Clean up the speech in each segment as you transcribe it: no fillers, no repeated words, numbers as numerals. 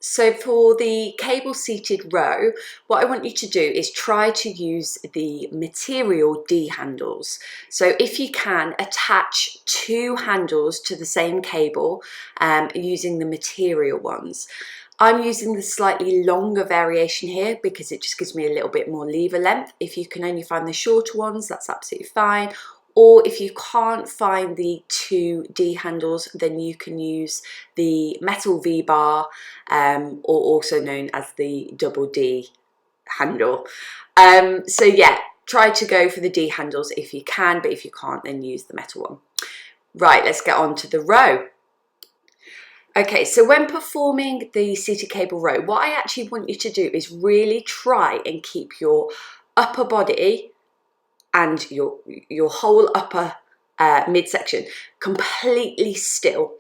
So for the cable seated row, what I want you to do is try to use the material D handles. So if you can, attach 2 handles to the same cable using the material ones. I'm using the slightly longer variation here because it just gives me a little bit more lever length. If you can only find the shorter ones, that's absolutely fine. Or if you can't find the 2 D handles, then you can use the metal V-bar, or also known as the double D handle. So yeah, try to go for the D handles if you can, but if you can't, then use the metal one. Right, let's get on to the row. Okay, so when performing the seated cable row, what I actually want you to do is really try and keep your upper body and your whole upper midsection completely still.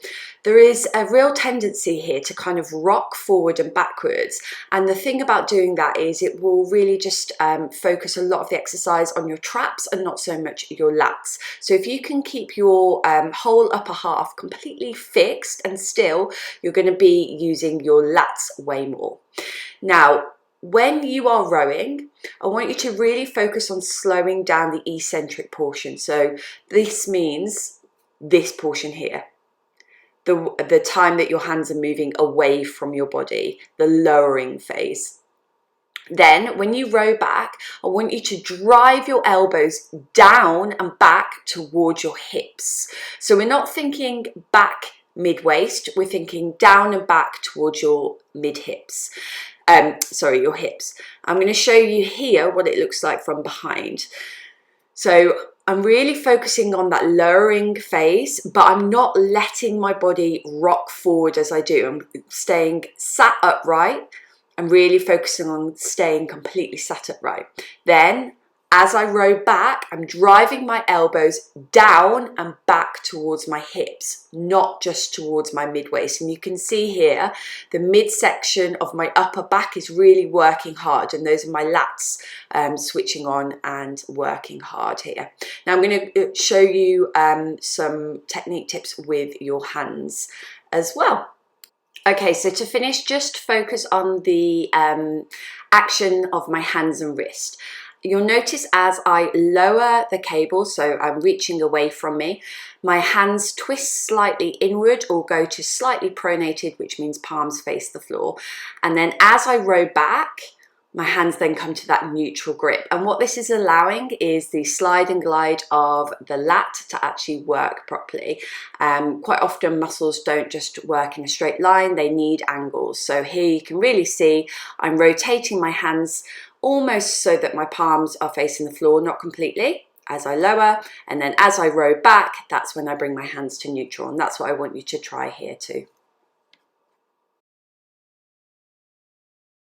There is a real tendency here to kind of rock forward and backwards, and the thing about doing that is it will really just focus a lot of the exercise on your traps and not so much your lats. So if you can keep your whole upper half completely fixed and still, you're going to be using your lats way more. Now, when you are rowing, I want you to really focus on slowing down the eccentric portion. So this means this portion here, the time that your hands are moving away from your body, the lowering phase. Then when you row back, I want you to drive your elbows down and back towards your hips. So we're not thinking back mid-waist, we're thinking down and back towards your mid-hips. Your hips. I'm going to show you here what it looks like from behind. So I'm really focusing on that lowering phase, but I'm not letting my body rock forward as I do. I'm staying sat upright. I'm really focusing on staying completely sat upright. Then, as I row back, I'm driving my elbows down and back towards my hips, not just towards my mid-waist. And you can see here, the midsection of my upper back is really working hard, and those are my lats switching on and working hard here. Now I'm going to show you some technique tips with your hands as well. Okay, so to finish, just focus on the action of my hands and wrist. You'll notice as I lower the cable, so I'm reaching away from me, my hands twist slightly inward or go to slightly pronated, which means palms face the floor. And then as I row back, my hands then come to that neutral grip. And what this is allowing is the slide and glide of the lat to actually work properly. Quite often muscles don't just work in a straight line, they need angles. So here you can really see I'm rotating my hands almost so that my palms are facing the floor, not completely, as I lower, and then as I row back, that's when I bring my hands to neutral, and that's what I want you to try here too.